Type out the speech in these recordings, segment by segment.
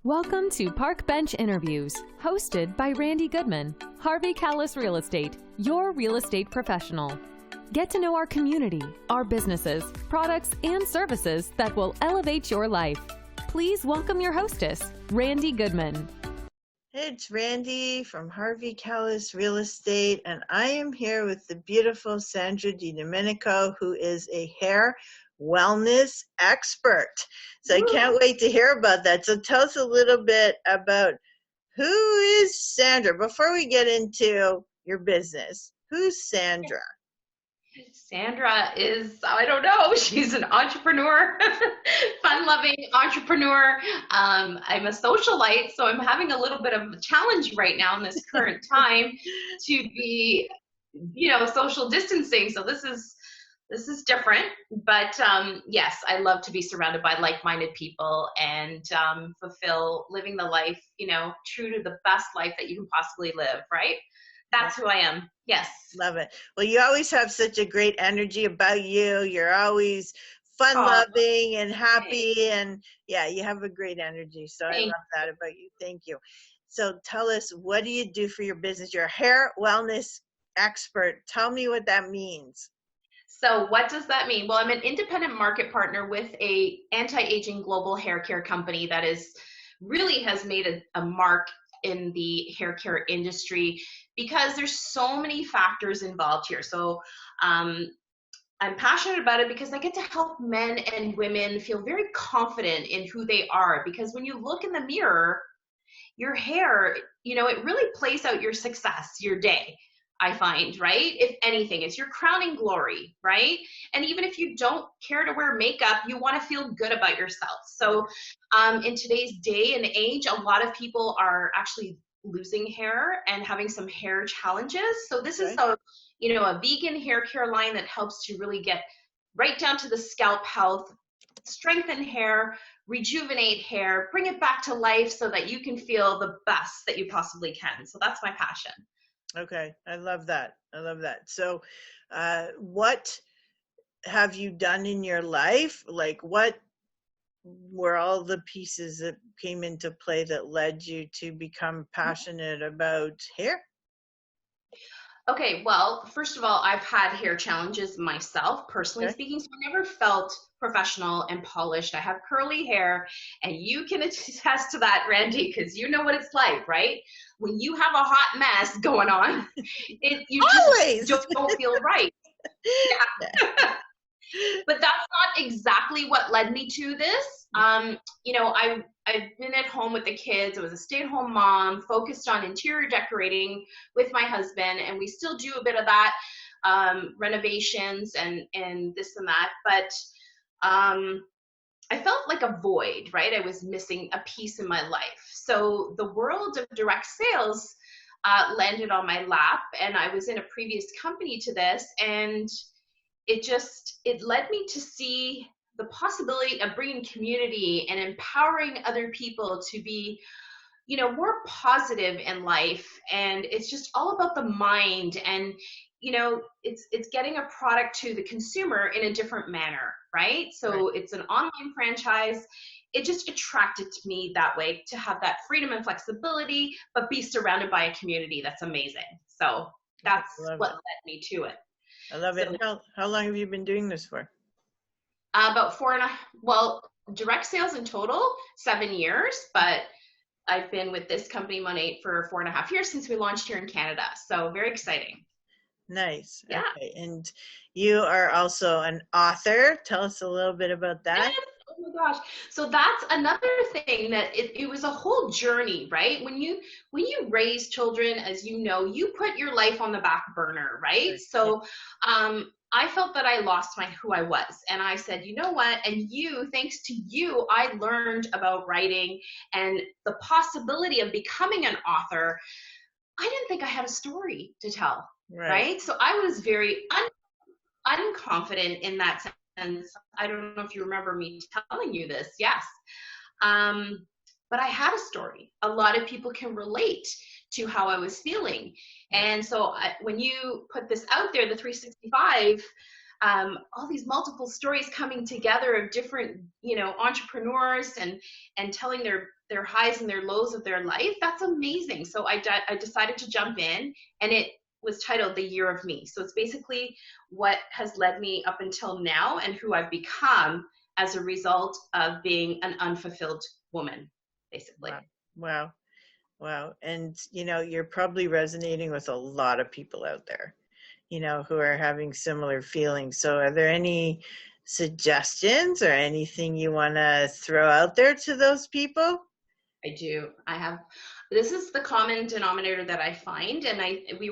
Welcome to Park Bench Interviews, hosted by Randy Goodman, Harvey Callis Real Estate, your real estate professional. Get to know our community, our businesses, products, and services that will elevate your life. Please welcome your hostess, Randy Goodman. Hey, it's Randy from Harvey Callis Real Estate, and I am here with the beautiful Sandra Didomenico, who is a hair wellness expert. So I can't wait to hear about that. So tell us a little bit about who is Sandra before we get into your business. Who's Sandra? Sandra is, I don't know, she's an entrepreneur, fun-loving entrepreneur. I'm a socialite, so I'm having a little bit of a challenge right now in this current time to be, social distancing. So this is different, but yes, I love to be surrounded by like-minded people and fulfill living the life, true to the best life that you can possibly live, right? That's who I am. Yes. Love it. Well, you always have such a great energy about you. You're always fun-loving and happy, and yeah, you have a great energy. So I love that about you. Thank you. So tell us, what do you do for your business? You're a hair wellness expert. Tell me what that means. So what does that mean? Well, I'm an independent market partner with a anti-aging global hair care company that really has made a mark in the hair care industry because there's so many factors involved here. So I'm passionate about it because I get to help men and women feel very confident in who they are, because when you look in the mirror, your hair, it really plays out your success, your day, I find, right? If anything, it's your crowning glory, right? And even if you don't care to wear makeup, you want to feel good about yourself. So in today's day and age, a lot of people are actually losing hair and having some hair challenges. So this is a vegan hair care line that helps to really get right down to the scalp health, strengthen hair, rejuvenate hair, bring it back to life so that you can feel the best that you possibly can. So that's my passion. Okay. I love that. I love that. So what have you done in your life? Like, what were all the pieces that came into play that led you to become passionate about hair? Okay, well, first of all, I've had hair challenges myself, personally speaking, so I never felt professional and polished. I have curly hair, and you can attest to that, Randy, because you know what it's like, right? When you have a hot mess going on, you just don't feel right. Yeah. But that's not exactly what led me to this. I've been at home with the kids. I was a stay-at-home mom, focused on interior decorating with my husband, and we still do a bit of that, renovations and this and that. But I felt like a void, right? I was missing a piece in my life. So the world of direct sales landed on my lap, and I was in a previous company to this, and it led me to see the possibility of bringing community and empowering other people to be, more positive in life. And it's just all about the mind, and, it's getting a product to the consumer in a different manner, right? So It's an online franchise. It just attracted to me that way, to have that freedom and flexibility, but be surrounded by a community that's amazing. So that's what led me to it. I love it. How long have you been doing this for? About direct sales in total, 7 years, but I've been with this company, Monat, for 4.5 years since we launched here in Canada. So very exciting. Nice. Yeah. Okay. And you are also an author. Tell us a little bit about that. Yes. Oh my gosh. So that's another thing, that it was a whole journey, right? When you raise children, as you know, you put your life on the back burner, right? So I felt that I lost who I was, and I said, you know what? And thanks to you, I learned about writing and the possibility of becoming an author. I didn't think I had a story to tell, right? So I was very unconfident in that sense. I don't know if you remember me telling you this. Yes. But I had a story. A lot of people can relate to how I was feeling. And so when you put this out there, the 365, all these multiple stories coming together of different, entrepreneurs and telling their highs and their lows of their life. That's amazing. So I decided to jump in, and it was titled The Year of Me. So it's basically what has led me up until now and who I've become as a result of being an unfulfilled woman, basically. Wow. Wow. And, you're probably resonating with a lot of people out there, who are having similar feelings. So are there any suggestions or anything you want to throw out there to those people? I do. This is the common denominator that I find, and we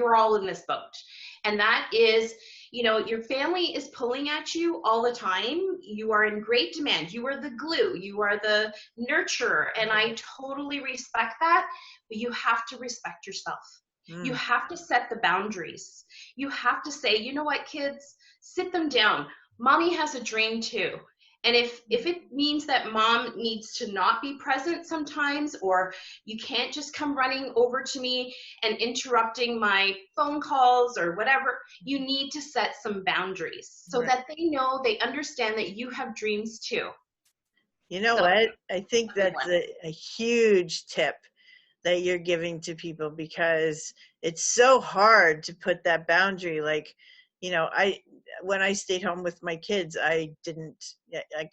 were all in this boat. And that is, your family is pulling at you all the time. You are in great demand. You are the glue. You are the nurturer. And I totally respect that, but you have to respect yourself. You have to set the boundaries. You have to say, you know what, kids, sit them down. Mommy has a dream too. And if it means that mom needs to not be present sometimes, or you can't just come running over to me and interrupting my phone calls or whatever, you need to set some boundaries so that they know, they understand that you have dreams too. You know what? I think that's a huge tip that you're giving to people, because it's so hard to put that boundary. Like, when I stayed home with my kids, I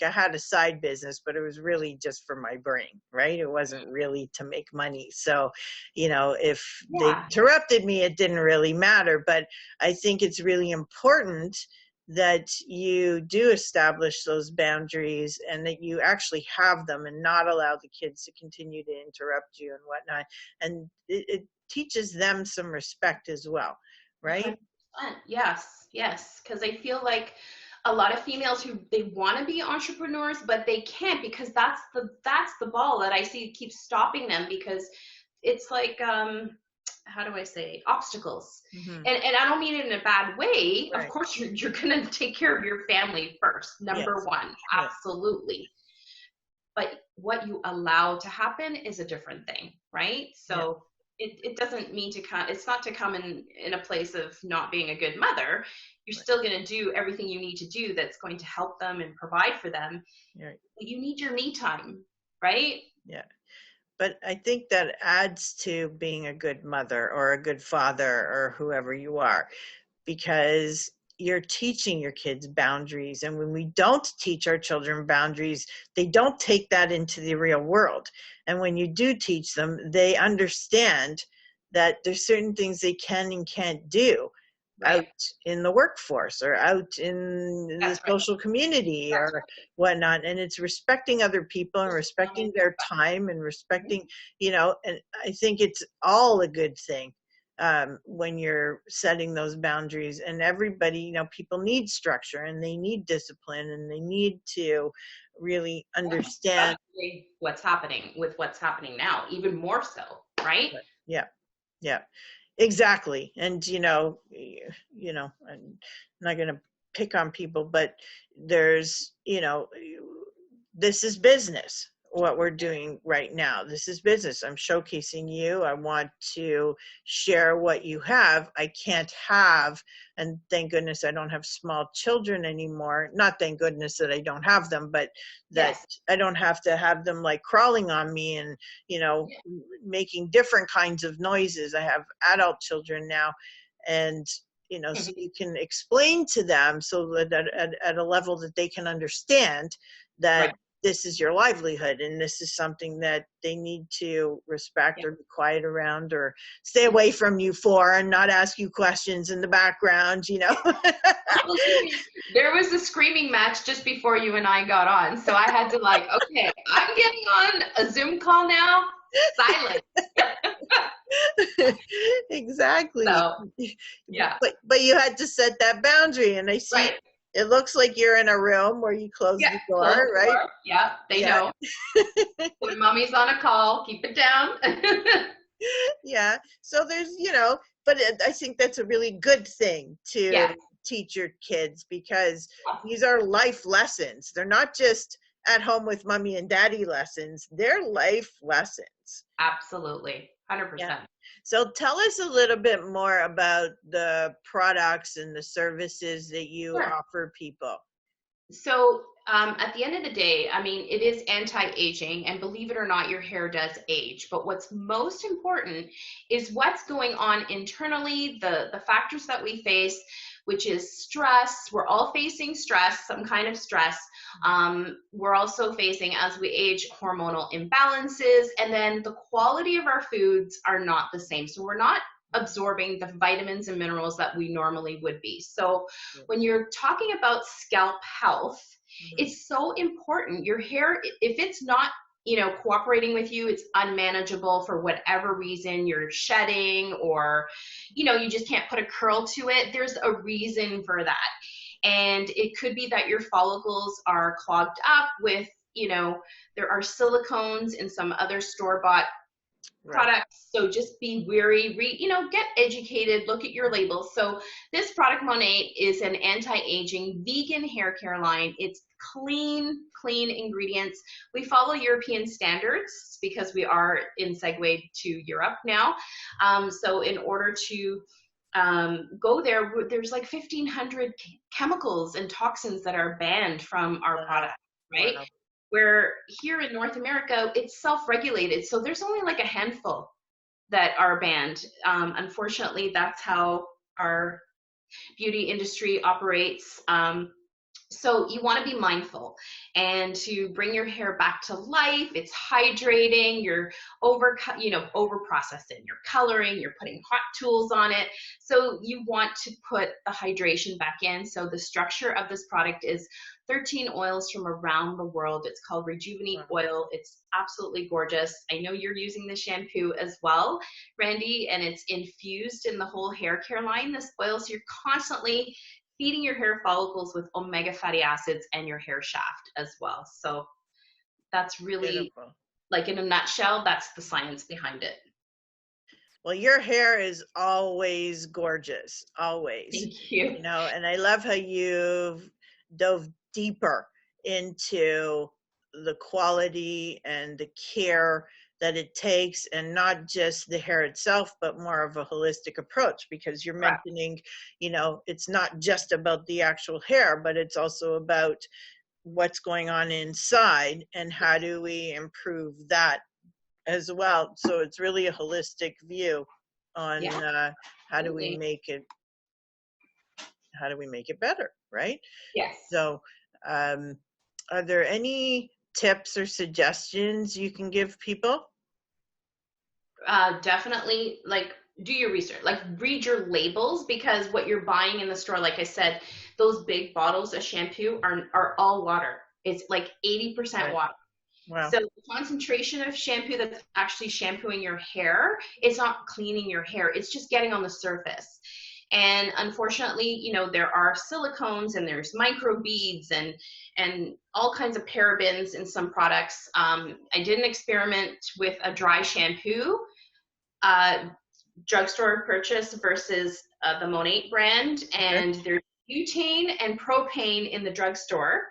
had a side business, but it was really just for my brain, right? It wasn't really to make money. So, if they interrupted me, it didn't really matter. But I think it's really important that you do establish those boundaries and that you actually have them and not allow the kids to continue to interrupt you and whatnot. And it teaches them some respect as well, right? 100%. Yes. Because I feel like a lot of females who they want to be entrepreneurs, but they can't, because that's the ball that I see keeps stopping them, because it's like, how do I say, obstacles. And I don't mean it in a bad way. Right. Of course, you're going to take care of your family first, number one, absolutely. But what you allow to happen is a different thing, right? So it doesn't mean it's not to come in a place of not being a good mother. You're still going to do everything you need to do that's going to help them and provide for them. Right. But you need your me time, right? Yeah. But I think that adds to being a good mother or a good father or whoever you are, because you're teaching your kids boundaries. And when we don't teach our children boundaries, they don't take that into the real world. And when you do teach them, they understand that there's certain things they can and can't do out in the workforce or out in the social community or whatnot. And it's respecting other people and respecting their time and respecting, and I think it's all a good thing when you're setting those boundaries. And everybody, people need structure and they need discipline and they need to really understand what's happening now, even more so, right? Yeah. Exactly. And, I'm not going to pick on people, but there's, this is business, what we're doing right now. This is business. I'm showcasing you. I want to share what you have. I can't have, and thank goodness I don't have small children anymore. Not thank goodness that I don't have them, but that I don't have to have them like crawling on me and, making different kinds of noises. I have adult children now, and so you can explain to them so that at a level that they can understand that this is your livelihood and this is something that they need to respect or be quiet around or stay away from you for and not ask you questions in the background, There was a screaming match just before you and I got on. So I had to okay, I'm getting on a Zoom call now. Silence. Exactly. So, But you had to set that boundary, and I see it looks like you're in a room where you close the door, right? Door. Yeah, they know. When mommy's on a call, keep it down. Yeah. So there's, but I think that's a really good thing to teach your kids, because these are life lessons. They're not just at home with mommy and daddy lessons. They're life lessons. Absolutely. Yeah. 100%. So tell us a little bit more about the products and the services that you Sure. offer people. So at the end of the day, I mean, it is anti-aging, and believe it or not, your hair does age. But what's most important is what's going on internally, the factors that we face, which is stress. We're all facing stress, some kind of stress. We're also facing, as we age, hormonal imbalances, and then the quality of our foods are not the same. So we're not absorbing the vitamins and minerals that we normally would be. So when you're talking about scalp health, it's so important. Your hair, if it's not, cooperating with you, it's unmanageable for whatever reason, you're shedding, or, you just can't put a curl to it. There's a reason for that. And it could be that your follicles are clogged up with, there are silicones in some other store-bought products. So just be wary, get educated, look at your labels. So this product, Monat, is an anti-aging vegan hair care line. It's clean ingredients. We follow European standards because we are in segue to Europe now. So in order to go there, there's like 1,500 chemicals and toxins that are banned from our product, right? Wow. Where here in North America, it's self-regulated. So there's only like a handful that are banned. Unfortunately, that's how our beauty industry operates. So you want to be mindful and to bring your hair back to life. It's hydrating, you're over processing, you're coloring, you're putting hot tools on it. So you want to put the hydration back in. So the structure of this product is 13 oils from around the world. It's called Rejuvenate Oil. It's absolutely gorgeous. I know you're using the shampoo as well, Randy, and it's infused in the whole hair care line, this oil. So you're constantly feeding your hair follicles with omega fatty acids and your hair shaft as well. So that's really beautiful. Like in a nutshell, that's the science behind it. Well, your hair is always gorgeous, always. Thank you. And I love how you've dove deeper into the quality and the care that it takes, and not just the hair itself, but more of a holistic approach, because you're mentioning, it's not just about the actual hair, but it's also about what's going on inside and how do we improve that as well. So it's really a holistic view on how do we make it better, right? Yes. So are there any tips or suggestions you can give people? Definitely, like, do your research, like read your labels, because what you're buying in the store, like I said, those big bottles of shampoo are all water. It's like 80% water. Wow. So the concentration of shampoo that's actually shampooing your hair, it's not cleaning your hair. It's just getting on the surface. And unfortunately, there are silicones and there's microbeads and all kinds of parabens in some products. I did an experiment with a dry shampoo, drugstore purchase versus the Monat brand, and there's butane and propane in the drugstore.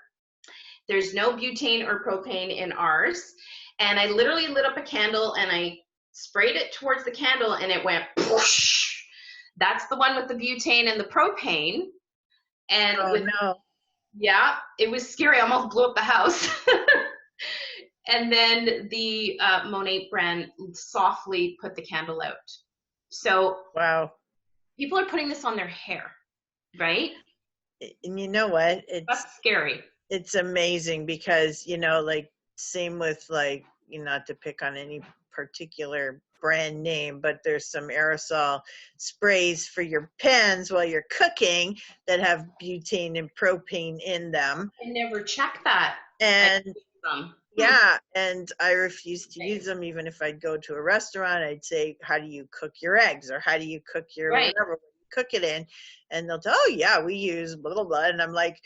There's no butane or propane in ours. And I literally lit up a candle and I sprayed it towards the candle and it went whoosh. That's the one with the butane and the propane. And yeah, it was scary. I almost blew up the house. And then the Monat brand softly put the candle out. So wow, people are putting this on their hair, right? And you know what? That's scary. It's amazing because, like same with like, not to pick on any particular brand name, but there's some aerosol sprays for your pens while you're cooking that have butane and propane in them. I never checked that. And yeah, and I refuse to use them. Even if I'd go to a restaurant, I'd say, how do you cook your eggs, or how do you cook your whatever you cook it in? And they'll tell, oh yeah, we use blah blah blah. And I'm like,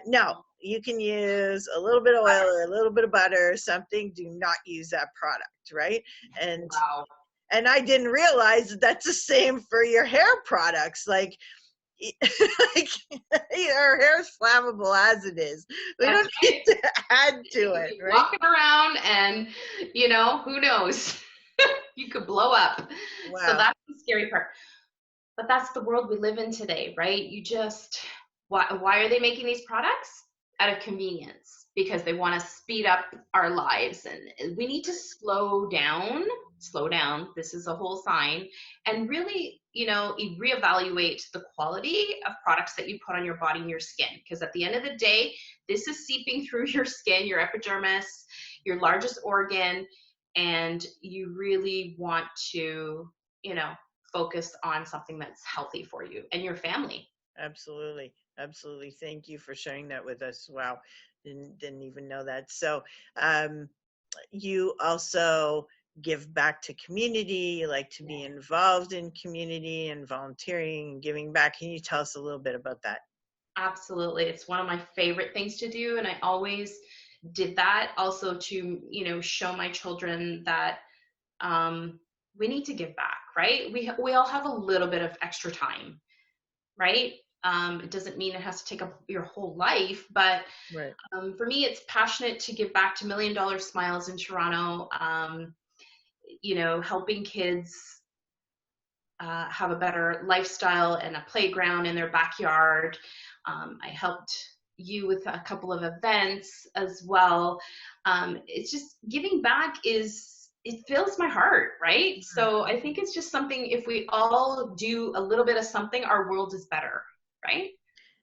no, you can use a little bit of oil or a little bit of butter or something. Do not use that product, right? And and I didn't realize that that's the same for your hair products. Like like, our hair is flammable as it is. We That's don't need right. to add to You it, could be right? walking around and, who knows? You could blow up. So Wow. that's the scary part. But that's the world we live in today, right? Why are they making these products? Out of convenience, because they want to speed up our lives. And we need to slow down. This is a whole sign. And really, reevaluate the quality of products that you put on your body and your skin. Because at the end of the day, this is seeping through your skin, your epidermis, your largest organ. And you really want to, focus on something that's healthy for you and your family. Absolutely. Absolutely. Thank you for sharing that with us. Wow. Didn't even know that. So, you also give back to community. You like to be involved in community and volunteering and giving back. Can you tell us a little bit about that? Absolutely. It's one of my favorite things to do. And I always did that also to, show my children that we need to give back, right? We all have a little bit of extra time, right? It doesn't mean it has to take up your whole life, but Right. for me, it's passionate to give back to $1 Million Smiles in Toronto, helping kids have a better lifestyle and a playground in their backyard. I helped you with a couple of events as well. It's just giving back it fills my heart, right? Mhm. So I think it's just something, if we all do a little bit of something, our world is better, right?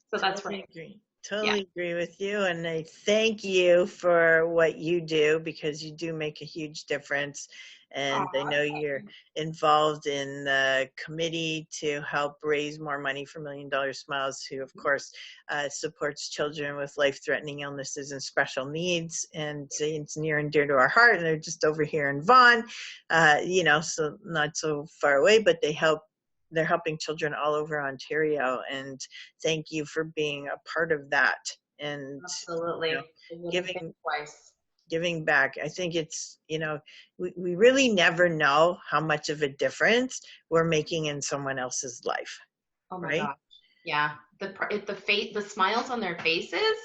So that's Totally right. agree. Yeah. Totally agree with you. And I thank you for what you do, because you do make a huge difference. And I know you're involved in the committee to help raise more money for $1 Million Smiles, who, of course, supports children with life-threatening illnesses and special needs. And it's near and dear to our heart. And they're just over here in Vaughan, so not so far away, but they're helping children all over Ontario. And thank you for being a part of that, and Absolutely. I wouldn't think giving twice. back. I think it's, we really never know how much of a difference we're making in someone else's life, Oh my right? gosh. Yeah. The smiles on their faces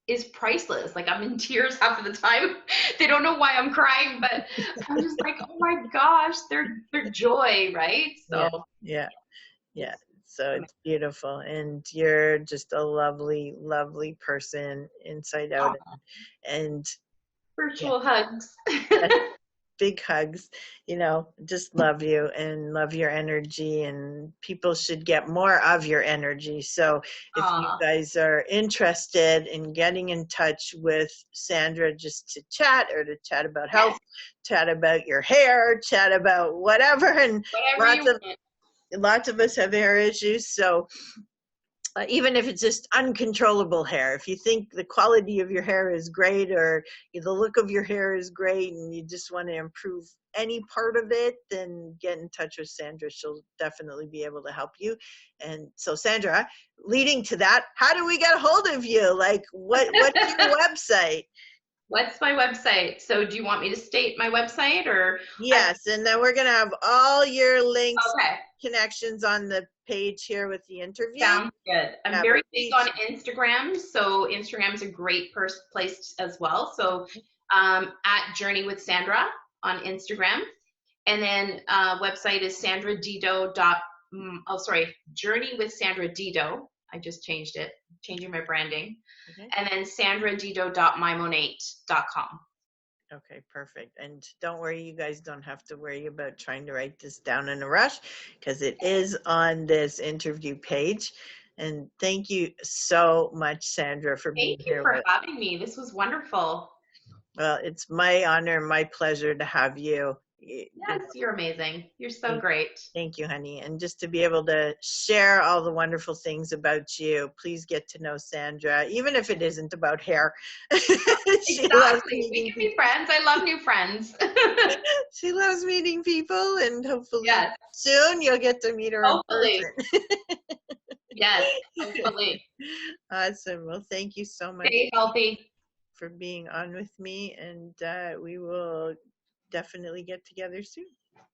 is priceless. Like, I'm in tears half of the time. They don't know why I'm crying, but I'm just like, oh my gosh, their joy, right? Yeah, So yeah. it's So amazing. it's beautiful, and you're just a lovely, lovely person inside out, Oh, and yeah, virtual hugs. big hugs. Just love you and love your energy, and people should get more of your energy. So if you Aw, guys are interested in getting in touch with Sandra, just to chat, or to chat about yes, health, chat about your hair, chat about whatever, and whatever lots you of want. us have hair issues. So even if it's just uncontrollable hair, if you think the quality of your hair is great, or the look of your hair is great, and you just want to improve any part of it, then get in touch with Sandra. She'll definitely be able to help you. And so, Sandra, leading to that, how do we get a hold of you? Like, what's your website? What's my website? So do you want me to state my website, or Yes, and then we're going to have all your links, okay. connections on the page here with the interview. Sounds good. I'm Yeah, but very big please. on Instagram, so Instagram's a great place as well. So at Journey with Sandra on Instagram, and then website is sandradido. Oh, sorry, Journey with Sandra Dido. I just changed it, changing my branding, Okay. and then sandradido.mymonate.com. Okay, perfect. And don't worry, you guys don't have to worry about trying to write this down in a rush, because it is on this interview page. And thank you so much, Sandra, for being Thank you here for with. having me. This was wonderful. Well, it's my honor, my pleasure to have you. Yes, you're amazing. You're so great. Thank you, honey. And just to be able to share all the wonderful things about you, please get to know Sandra, even if it isn't about hair. She loves Exactly. We meeting can be people. friends. I love new friends. She loves meeting people, and hopefully Yes, soon you'll get to meet her in hopefully. person. Yes, hopefully. Awesome. Well, thank you so much Stay healthy. for being on with me, and we will definitely get together soon.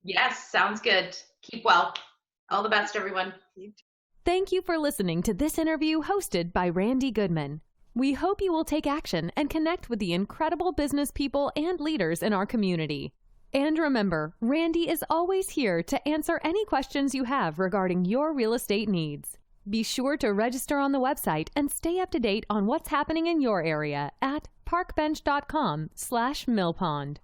Yes, sounds good. Keep well. All the best, everyone. You Thank you for listening to this interview hosted by Randy Goodman. We hope you will take action and connect with the incredible business people and leaders in our community. And remember, Randy is always here to answer any questions you have regarding your real estate needs. Be sure to register on the website and stay up to date on what's happening in your area at parkbench.com/millpond.